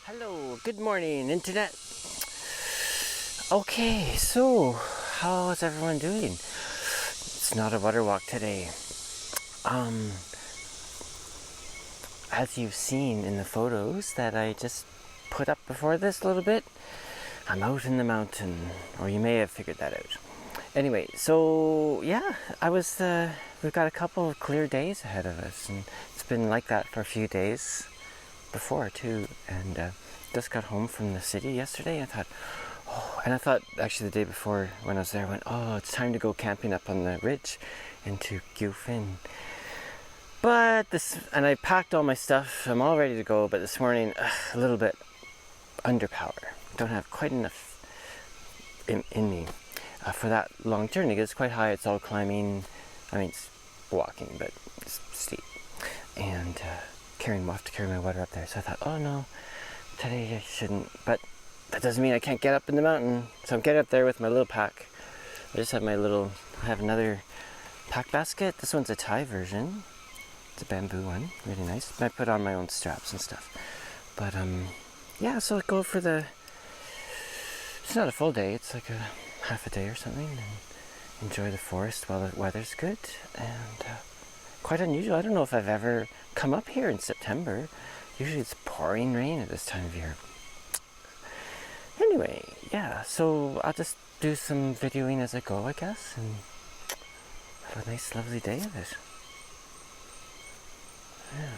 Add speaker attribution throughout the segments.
Speaker 1: Hello, good morning, Internet. Okay, so how is everyone doing? It's not a water walk today. As you've seen in the photos that I just put up before this a little bit, I'm out in the mountain, or you may have figured that out. Anyway, so yeah, we've got a couple of clear days ahead of us, and it's been like that for a few days before too, and just got home from the city yesterday. I thought actually the day before when I was there, I went, oh, it's time to go camping up on the ridge into Gyufin. And I packed all my stuff. I'm all ready to go, but this morning, a little bit under power. Don't have quite enough in me for that long journey. It's quite high. It's all climbing. I mean, it's walking, but it's steep. And we'll have to carry my water up there. So I thought, oh no, today I shouldn't. But that doesn't mean I can't get up in the mountain. So I'm getting up there with my little pack. I have another pack basket. This one's a Thai version. It's a bamboo one, really nice. I put on my own straps and stuff. But yeah, so I go for it's not a full day, it's like a half a day or something, and enjoy the forest while the weather's good. And quite unusual. I don't know if I've ever come up here in September. Usually it's pouring rain at this time of year. Anyway, yeah, so I'll just do some videoing as I go, I guess, and have a nice lovely day of it. Yeah.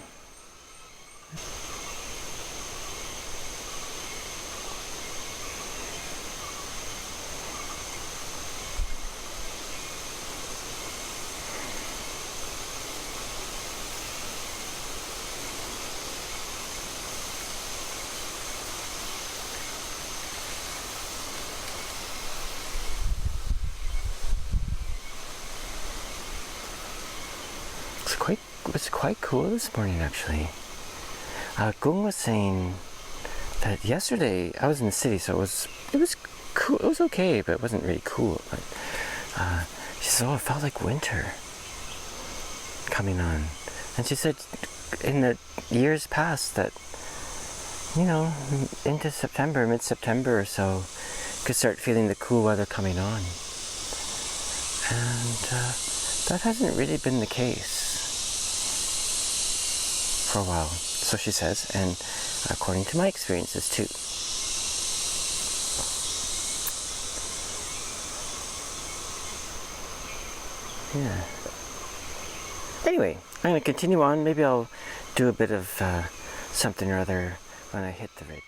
Speaker 1: It was quite cool this morning, actually. Gung was saying that yesterday I was in the city, so it was cool. It was okay, but it wasn't really cool. But she said, "Oh, it felt like winter coming on," and she said in the years past that into September, mid-September or so, could start feeling the cool weather coming on, and that hasn't really been the case for a while, so she says, and according to my experiences too. Yeah. Anyway, I'm going to continue on. Maybe I'll do a bit of something or other when I hit the ridge.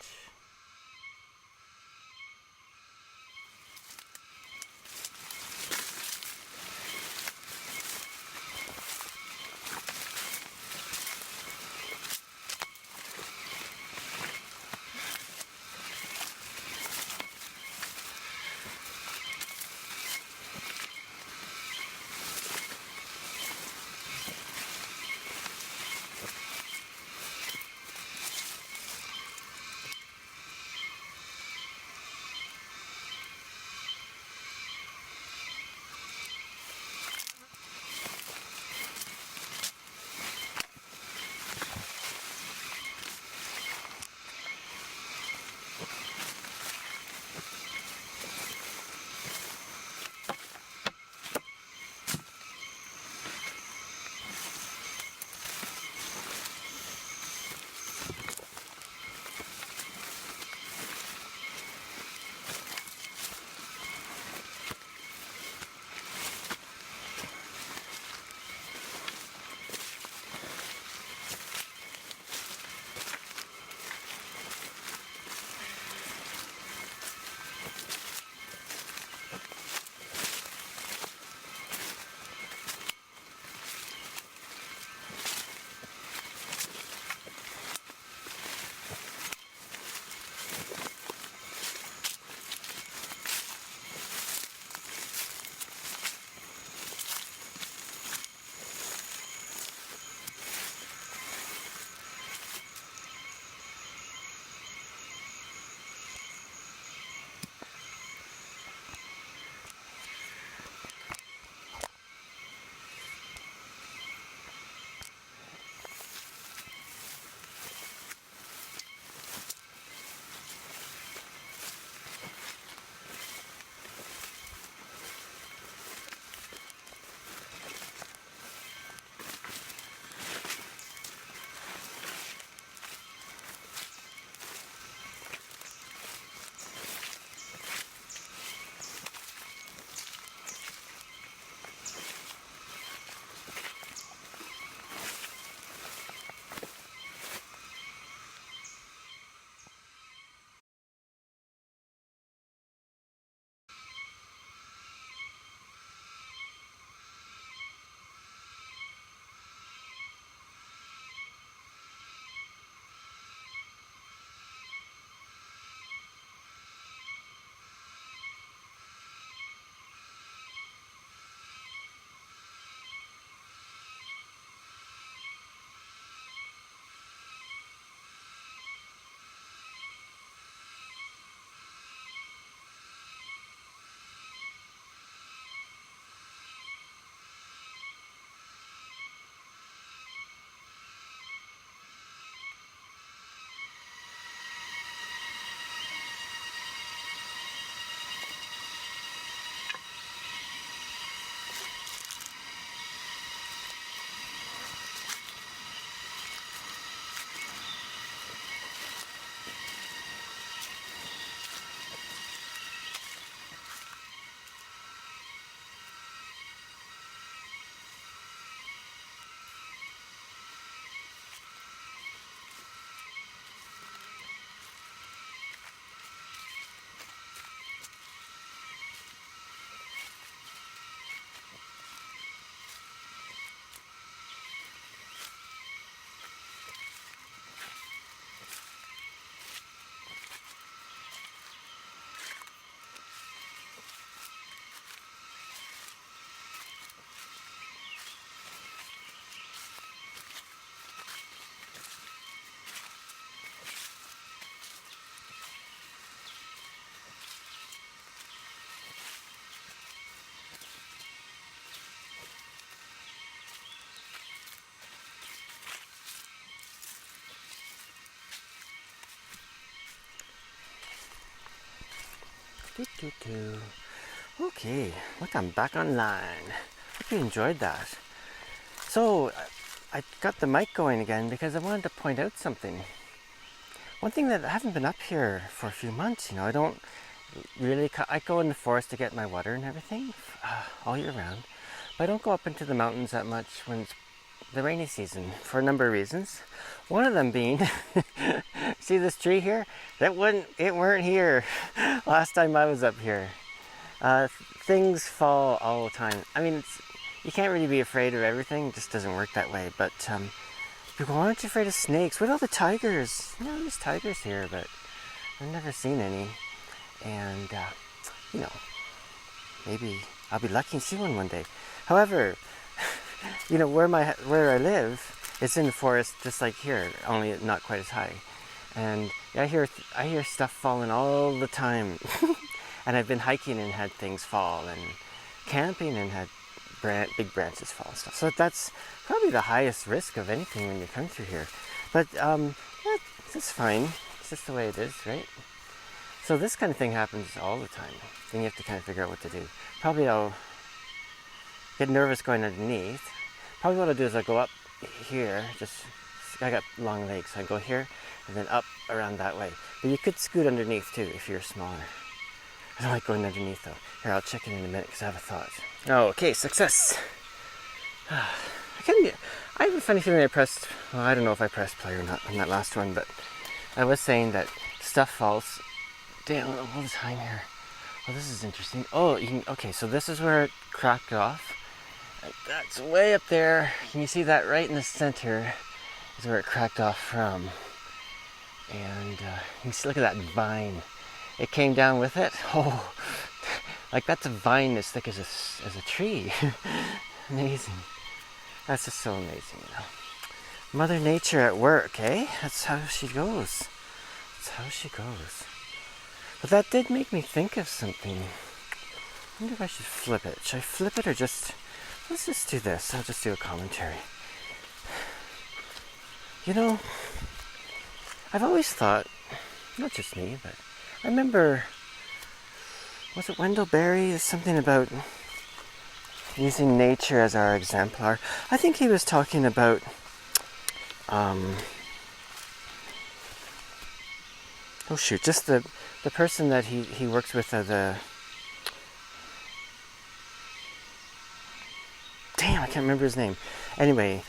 Speaker 1: Okay, look, I'm back online. Hope you enjoyed that. So, I got the mic going again because I wanted to point out something. One thing that I haven't been up here for a few months, I don't really, I go in the forest to get my water and everything all year round. But I don't go up into the mountains that much when it's the rainy season for a number of reasons. One of them being, see this tree here? It weren't here last time I was up here. Things fall all the time. I mean, you can't really be afraid of everything. It just doesn't work that way. But people, why aren't you afraid of snakes? What are all the tigers? There's tigers here, but I've never seen any. And, maybe I'll be lucky and see one day. However, where I live, it's in the forest just like here, only not quite as high. And I hear stuff falling all the time. And I've been hiking and had things fall, and camping and had big branches fall and stuff. So that's probably the highest risk of anything when you come through here. But that's fine. It's just the way it is, right? So this kind of thing happens all the time. Then you have to kind of figure out what to do. Probably I'll get nervous going underneath. Probably what I'll do is I'll go up here. I got long legs, so I go here and then up around that way. But you could scoot underneath too if you're smaller. I don't like going underneath though. Here, I'll check in a minute because I have a thought. Oh, okay, success. I have a funny feeling I don't know if I pressed play or not on that last one, but I was saying that stuff falls down all the time here. Oh, this is interesting. Oh, okay, so this is where it cracked off. That's way up there. Can you see that right in the center is where it cracked off from. And you can see, look at that vine. It came down with it. Oh, like that's a vine as thick as a tree. Amazing. That's just so amazing, Mother Nature at work, eh? That's how she goes. That's how she goes. But that did make me think of something. I wonder if I should flip it. Should I flip it or let's just do this. I'll just do a commentary. I've always thought, not just me, but I remember, was it Wendell Berry? There's something about using nature as our exemplar. I think he was talking about just the person that he works with damn, I can't remember his name. Anyway,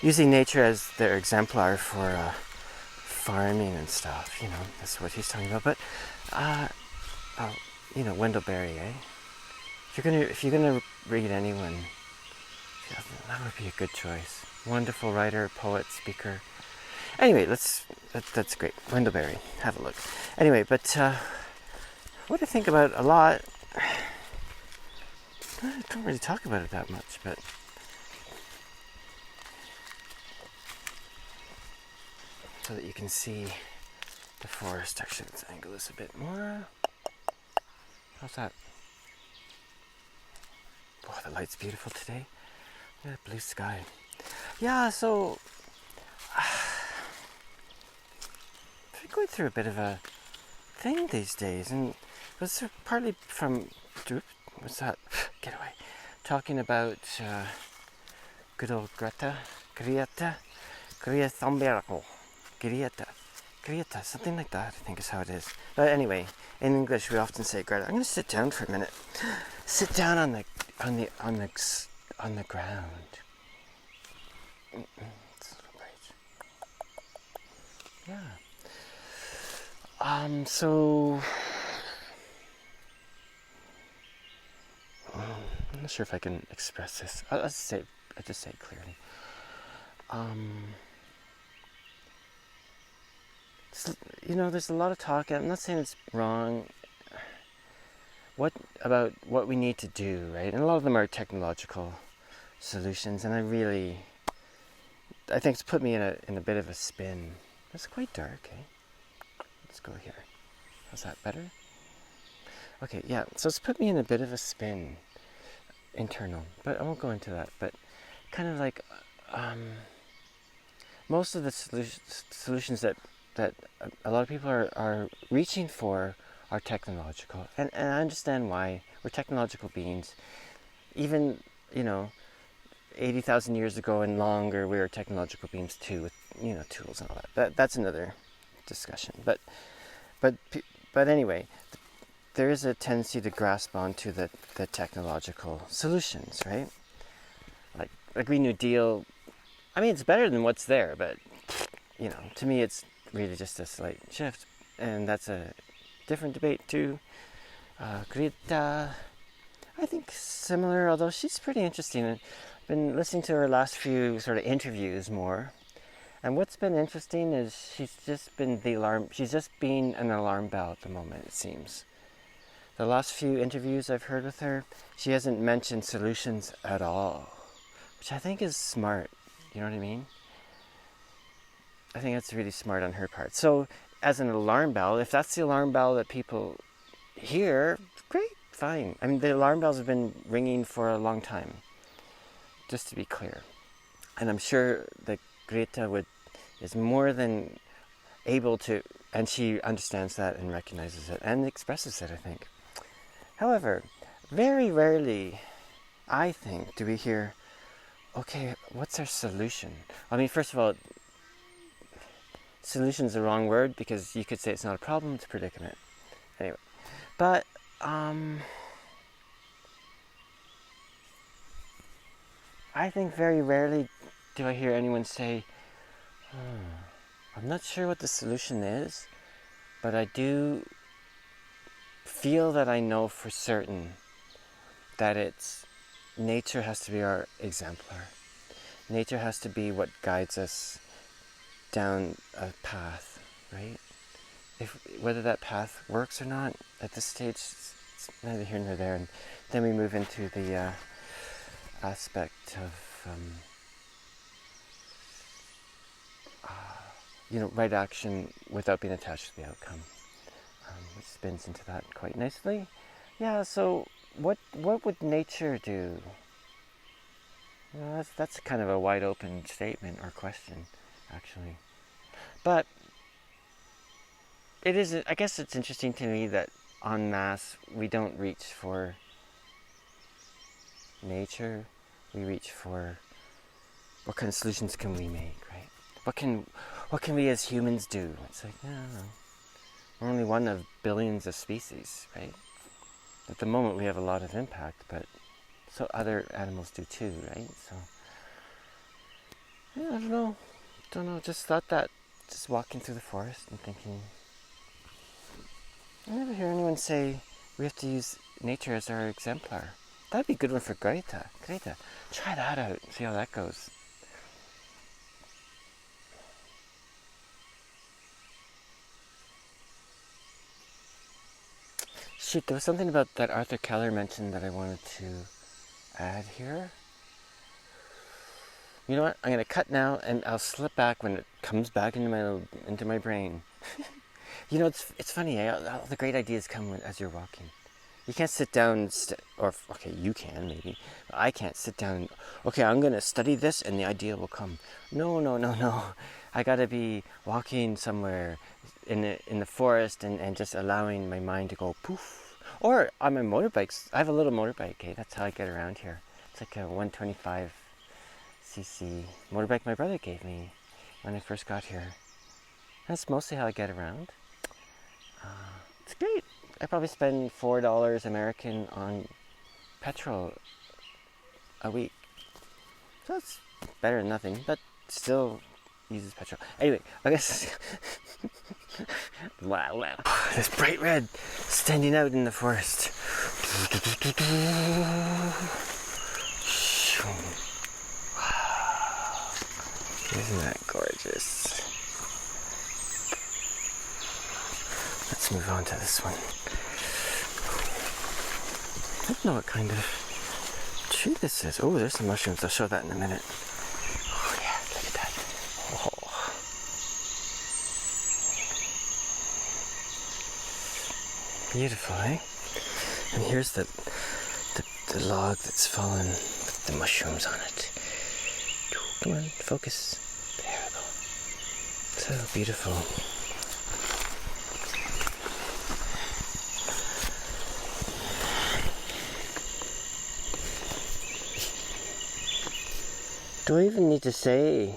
Speaker 1: using nature as their exemplar for farming and stuff, that's what he's talking about. But Wendell Berry, eh? If you're gonna read anyone, that would be a good choice. Wonderful writer, poet, speaker. Anyway, that's great. Wendell Berry, have a look. Anyway, but what I think about a lot, I don't really talk about it that much, but so that you can see the forest. Actually, let's angle this a bit more. How's that? Oh, the light's beautiful today. Look at that blue sky. Yeah, so I'm going through a bit of a thing these days, and it was partly from what's that? Get away. Talking about good old Greta, something like that, I think is how it is. But anyway, in English we often say Greta. I'm going to sit down for a minute. Sit down on the ground. Right. Yeah. So I'm not sure if I can express this. I'll just say it clearly. There's a lot of talk. I'm not saying it's wrong. About what we need to do, right? And a lot of them are technological solutions, and I think it's put me in a bit of a spin. It's quite dark, eh? Let's go here. How's that better? Okay, yeah. So it's put me in a bit of a spin, internal, but I won't go into that. But kind of like most of the solutions that a lot of people are reaching for are technological. And I understand why. We're technological beings. Even, 80,000 years ago and longer, we were technological beings too, with, tools and all that. That's another discussion. But anyway, there is a tendency to grasp onto the technological solutions, right? Like Green New Deal, I mean, it's better than what's there, but, to me it's really just a slight shift. And that's a different debate too. Greta, I think similar, although she's pretty interesting. I've been listening to her last few sort of interviews more. And what's been interesting is she's just been an alarm bell at the moment, it seems. The last few interviews I've heard with her, she hasn't mentioned solutions at all, which I think is smart. You know what I mean? I think that's really smart on her part. So, as an alarm bell, if that's the alarm bell that people hear, great, fine. I mean, the alarm bells have been ringing for a long time, just to be clear. And I'm sure that Greta is more than able to, and she understands that and recognizes it and expresses it, I think. However, very rarely, I think, do we hear, okay, what's our solution? I mean, first of all, solution is the wrong word, because you could say it's not a problem, it's a predicament. Anyway, but I think very rarely do I hear anyone say, I'm not sure what the solution is, but I do feel that I know for certain that nature has to be our exemplar. Nature has to be what guides us down a path, right? Whether that path works or not, at this stage, it's neither here nor there. And then we move into the aspect of right action without being attached to the outcome. Which spins into that quite nicely. Yeah, so what would nature do? That's kind of a wide open statement or question, actually. But I guess it's interesting to me that en masse we don't reach for nature. We reach for what kind of solutions can we make, right? What can we as humans do? It's like, no. We're only one of billions of species, right? At the moment we have a lot of impact, but so other animals do too, right? So, yeah, I don't know, just thought that, just walking through the forest and thinking, I never hear anyone say we have to use nature as our exemplar. That'd be a good one for Greta. Greta, try that out, see how that goes. Shoot, there was something about that Arthur Keller mentioned that I wanted to add here. You know what? I'm going to cut now, and I'll slip back when it comes back into my brain. It's funny. All the great ideas come as you're walking. You can't sit down, okay, you can maybe, but I can't sit down. Okay, I'm going to study this, and the idea will come. No. I got to be walking somewhere in the forest and just allowing my mind to go poof. Or on my motorbikes, I have a little motorbike, okay? That's how I get around here. It's like a 125cc motorbike my brother gave me when I first got here. That's mostly how I get around. It's great. I probably spend $4 American on petrol a week. So that's better than nothing, but still uses petrol. Anyway, I guess wow. This bright red standing out in the forest. Wow. Isn't that gorgeous? Let's move on to this one. I don't know what kind of tree this is. Oh, there's some mushrooms. I'll show that in a minute. Oh yeah, look at that. Oh. Beautiful, eh? And here's the log that's fallen with the mushrooms on it. Come on, focus. There we go. So beautiful. Do I even need to say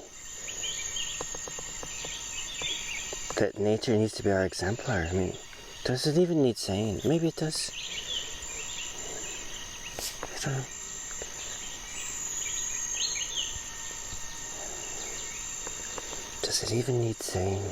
Speaker 1: that nature needs to be our exemplar? I mean, does it even need saying? Maybe it does. I don't know. Does it even need saying?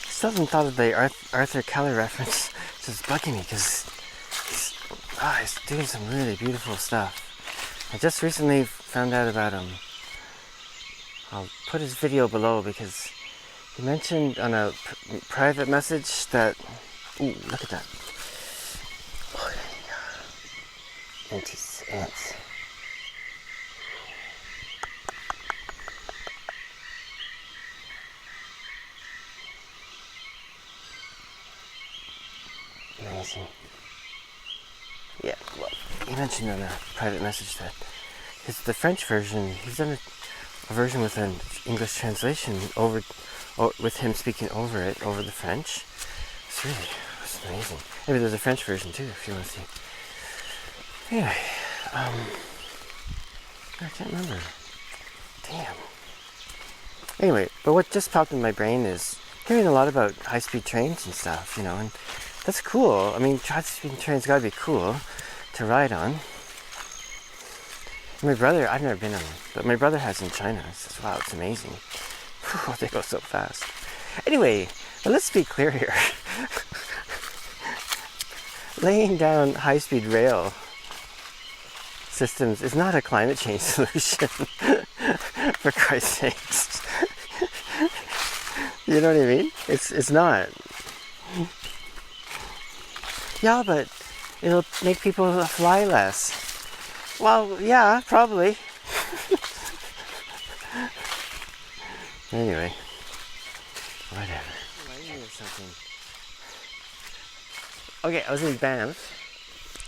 Speaker 1: Still haven't thought of the Arthur Keller reference. It's just bugging me because he's doing some really beautiful stuff. I just recently found out about him. I'll put his video below because he mentioned on a private message that... Ooh, look at that. Oh, yeah. Ants. Amazing. Yeah, well, he mentioned on a private message that the French version, he's done a version with an English translation with him speaking over the French. It's amazing. Maybe there's a French version too, if you want to see. Anyway, I can't remember. Damn. Anyway, but what just popped in my brain is hearing a lot about high-speed trains and stuff, and that's cool. I mean, high-speed trains gotta be cool to ride on. My brother, I've never been on one, but my brother has in China. He says, wow, it's amazing. Whew, they go so fast. Anyway, well, let's be clear here. Laying down high-speed rail systems is not a climate change solution. For Christ's sakes. You know what I mean? It's not. Yeah, but it'll make people fly less. Well, yeah, probably. Anyway, whatever. Okay, I was in Banff,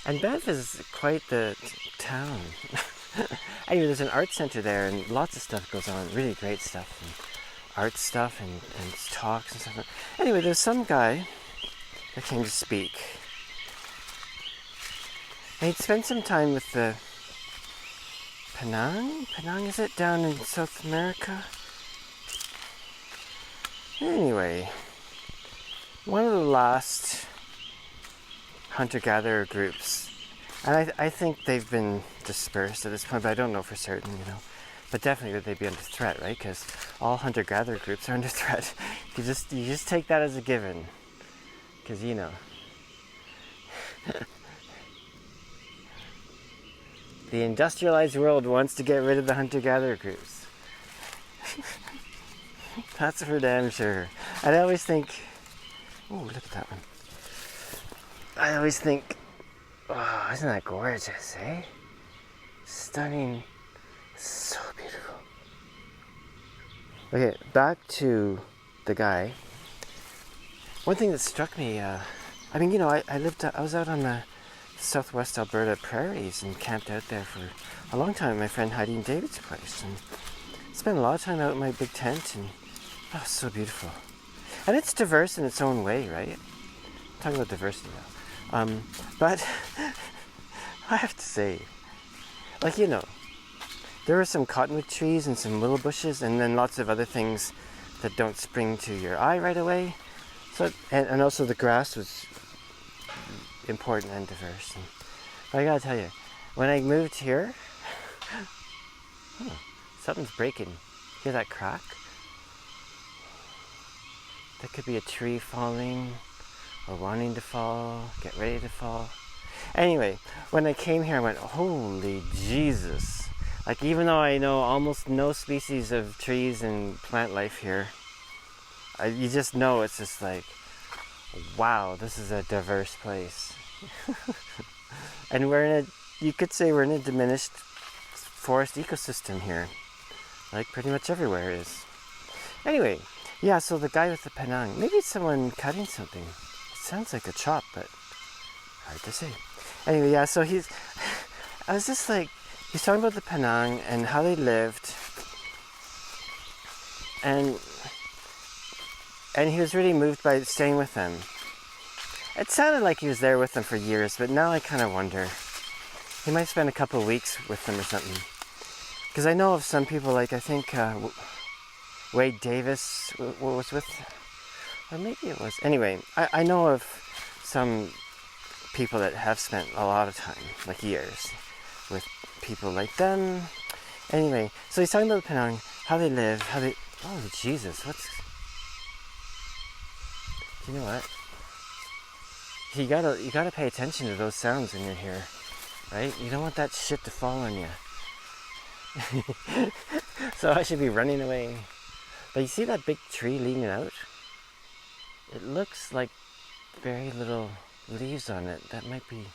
Speaker 1: and Banff is quite the town. Anyway, there's an art center there, and lots of stuff goes on, really great stuff, and art stuff, and talks and stuff. Anyway, there's some guy that came to speak. And he'd spent some time with the Penang, is it? Down in South America? Anyway, one of the last hunter-gatherer groups, and I think they've been dispersed at this point, but I don't know for certain, But definitely that they'd be under threat, right? Because all hunter-gatherer groups are under threat. You just take that as a given. Because, the industrialized world wants to get rid of the hunter-gatherer groups. That's for damn sure. And I always think, oh, look at that one. I always think, oh, isn't that gorgeous, eh? Stunning. So beautiful. Okay, back to the guy. One thing that struck me, I was out on the southwest Alberta prairies and camped out there for a long time at my friend Heidi and David's place, and spent a lot of time out in my big tent, and it's so beautiful. And it's diverse in its own way, right? I'm talking about diversity now. But I have to say, there are some cottonwood trees and some willow bushes, and then lots of other things that don't spring to your eye right away. So, and also the grass was important and diverse. But I gotta tell you, when I moved here, something's breaking. Hear that crack? That could be a tree falling, or wanting to fall, get ready to fall. Anyway, when I came here, I went, holy Jesus. Even though I know almost no species of trees and plant life here, You just know it's just like, wow, this is a diverse place. And you could say we're in a diminished forest ecosystem here. Like pretty much everywhere is. Anyway, yeah, so the guy with the penang, maybe it's someone cutting something. It sounds like a chop, but hard to say. Anyway, yeah, so I was just like, he's talking about the penang and how they lived. And he was really moved by staying with them. It sounded like he was there with them for years, but now I kind of wonder. He might spend a couple of weeks with them or something. Because I know of some people, like I think Wade Davis was with, or maybe it was. Anyway, I know of some people that have spent a lot of time, like years, with people like them. Anyway, so he's talking about the Penang, how they live, oh Jesus, you know what? You gotta pay attention to those sounds when you're here, right? You don't want that shit to fall on you. So I should be running away. But you see that big tree leaning out? It looks like very little leaves on it. That might be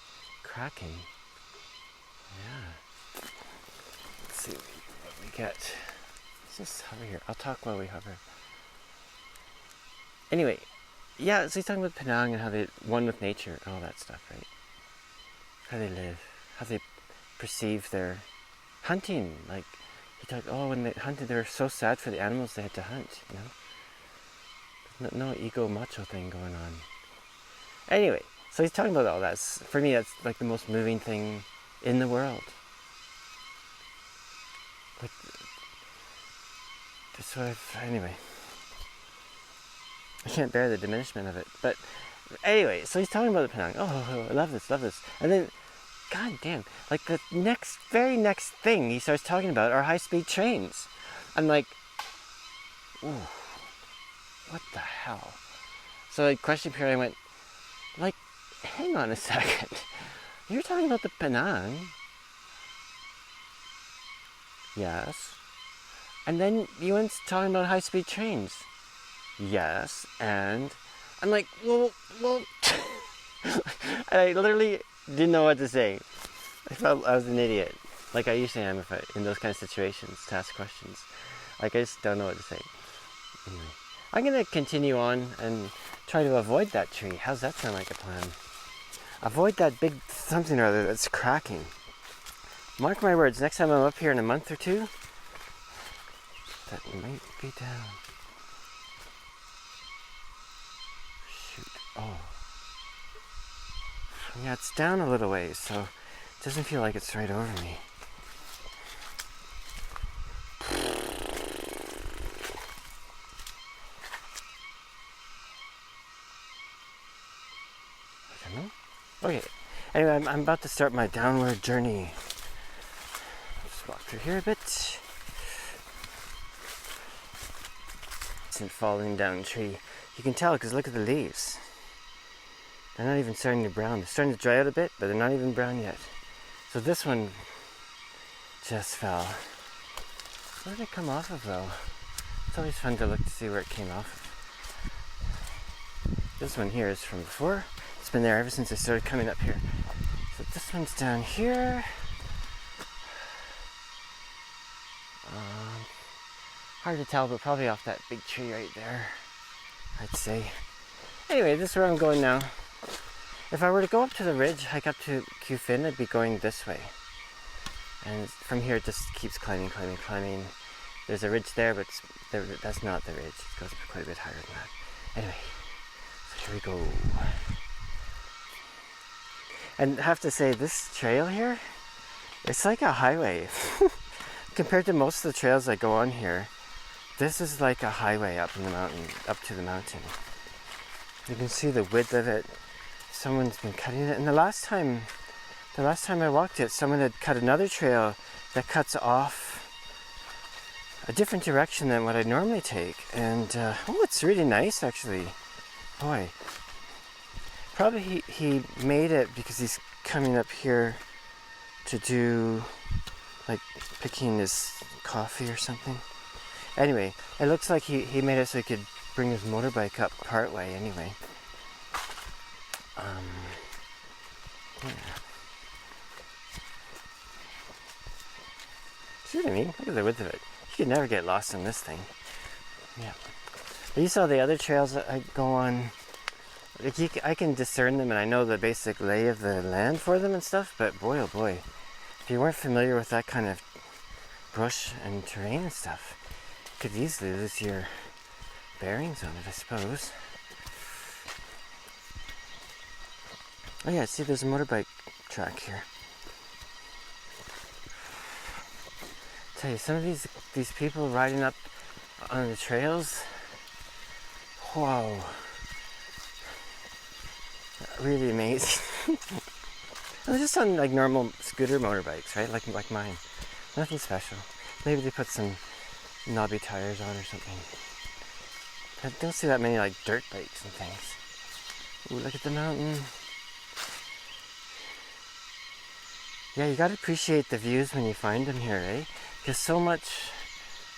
Speaker 1: cracking. Yeah. Let's see what we get. Let's just hover here. I'll talk while we hover. Anyway, yeah, so he's talking about Penang and how they one with nature and all that stuff, right? How they live, how they perceive their hunting. Like, he talked, when they hunted, they were so sad for the animals they had to hunt, you know? No ego macho thing going on. Anyway, so he's talking about all that. For me, that's like the most moving thing in the world. Like, that's what anyway. I can't bear the diminishment of it. But anyway, so he's talking about the Penang. Oh, I love this. And then, god damn, like the very next thing he starts talking about are high-speed trains. I'm like, ooh, what the hell? So like, question period, I went, like, hang on a second. You're talking about the Penang? Yes. And then you went talking about high-speed trains. Yes, and I'm like, well, I literally didn't know what to say. I felt I was an idiot, like I usually am in those kind of situations to ask questions. Like, I just don't know what to say. Anyway, I'm gonna continue on and try to avoid that tree. How's that sound like a plan? Avoid that big something or other that's cracking. Mark my words, next time I'm up here in a month or two, that might be down. Oh. Yeah, it's down a little ways, so it doesn't feel like it's right over me. I don't know. Okay. Anyway, I'm about to start my downward journey. Just walk through here a bit. It's a falling down tree. You can tell because look at the leaves. They're not even starting to brown. They're starting to dry out a bit, but they're not even brown yet. So this one just fell. Where did it come off of though? It's always fun to look to see where it came off of. This one here is from before. It's been there ever since I started coming up here. So this one's down here. Hard to tell, but probably off that big tree right there, I'd say. Anyway, this is where I'm going now. If I were to go up to the ridge, hike up to Qfin, I'd be going this way. And from here it just keeps climbing. There's a ridge there, but that's not the ridge. It goes quite a bit higher than that. Anyway, so here we go. And I have to say, this trail here, it's like a highway. Compared to most of the trails I go on here, this is like a highway up to the mountain. You can see the width of it. Someone's been cutting it, and the last time I walked it, someone had cut another trail that cuts off a different direction than what I normally take. And it's really nice actually. Boy, probably he made it because he's coming up here to do like picking his coffee or something. Anyway, it looks like he made it so he could bring his motorbike up part way anyway. Yeah. See what I mean? Look at the width of it. You could never get lost in this thing. Yeah. But you saw the other trails that I go on. Like I can discern them and I know the basic lay of the land for them and stuff, but boy oh boy, if you weren't familiar with that kind of brush and terrain and stuff, you could easily lose your bearings on it, I suppose. Oh yeah, see there's a motorbike track here. Tell you, some of these people riding up on the trails, whoa, really amazing. They're just on like normal scooter motorbikes, right? Like mine. Nothing special. Maybe they put some knobby tires on or something. I don't see that many like dirt bikes and things. Ooh, look at the mountain. Yeah, you gotta appreciate the views when you find them here, eh? Because so much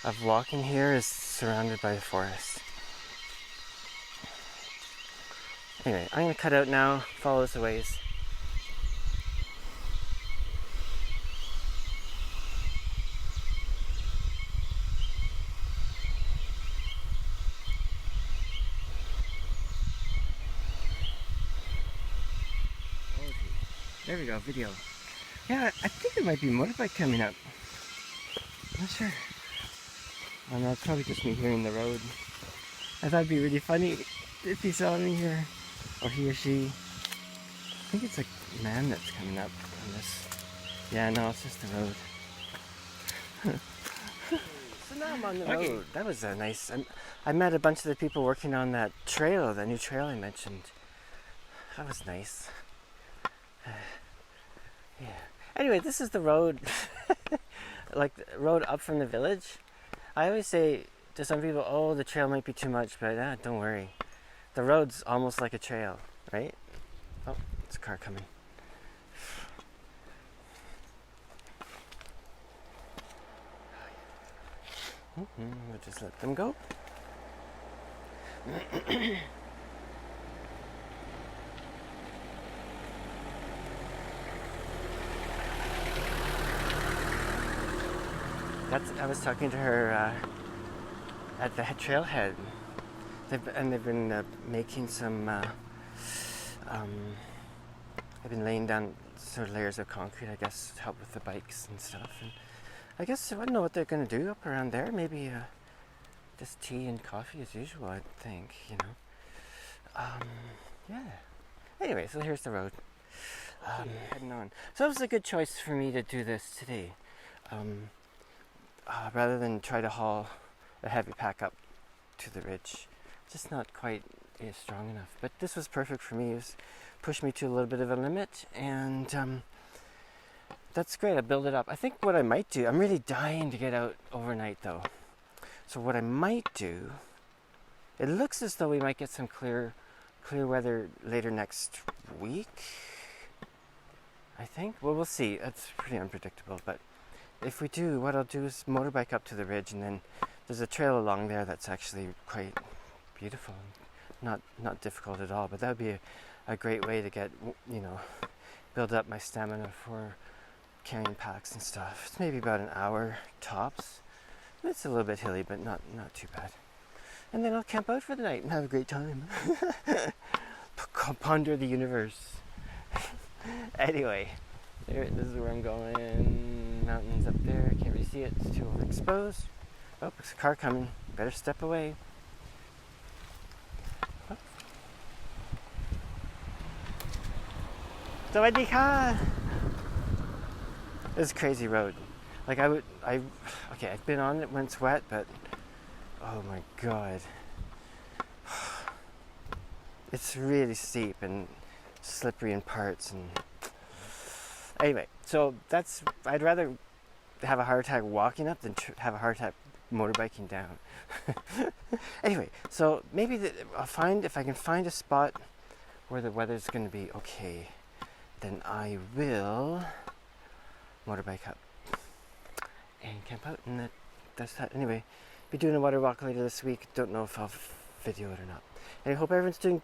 Speaker 1: of walking here is surrounded by the forest. Anyway, I'm gonna cut out now, follow us a ways. There we go, video. Yeah, I think there might be a motorbike coming up. Not sure. Well, no, it's probably just me hearing the road. I thought it'd be really funny if he saw me here, or he or she. I think it's a man that's coming up on this. Yeah, no, it's just the road. So now I'm on the road. That was nice. I met a bunch of the people working on that trail, that new trail I mentioned. That was nice. Yeah. Anyway, this is the road, like the road up from the village. I always say to some people, oh, the trail might be too much, but don't worry. The road's almost like a trail, right? Oh, there's a car coming. We'll just let them go. I was talking to her at the trailhead. They've been making some. They've been laying down sort of layers of concrete, I guess, to help with the bikes and stuff. And I guess I don't know what they're going to do up around there. Maybe just tea and coffee as usual, I think. You know. Yeah. Anyway, so here's the road. Heading on. So it was a good choice for me to do this today. Rather than try to haul a heavy pack up to the ridge. Just not quite strong enough. But this was perfect for me. It was pushed me to a little bit of a limit, and that's great. I build it up. I think what I might do, I'm really dying to get out overnight though. So what I might do, it looks as though we might get some clear weather later next week, I think. Well, we'll see. It's pretty unpredictable, but if we do, what I'll do is motorbike up to the ridge, and then there's a trail along there that's actually quite beautiful, not difficult at all. But that would be a great way to get, you know, build up my stamina for carrying packs and stuff. It's maybe about an hour tops. It's a little bit hilly, but not too bad. And then I'll camp out for the night and have a great time. Ponder the universe. Anyway, this is where I'm going. Mountains up there, can't really see it, it's too overexposed. Oh, there's a car coming, better step away. Oh. Sawadee-ka! This is a crazy road. Like okay, I've been on it when it's wet, but oh my god. It's really steep and slippery in parts, and anyway, so I'd rather have a heart attack walking up than have a heart attack motorbiking down. Anyway, so maybe if I can find a spot where the weather's going to be okay, then I will motorbike up and camp out, and that's that. Anyway, be doing a water walk later this week. Don't know if I'll video it or not. And I hope everyone's doing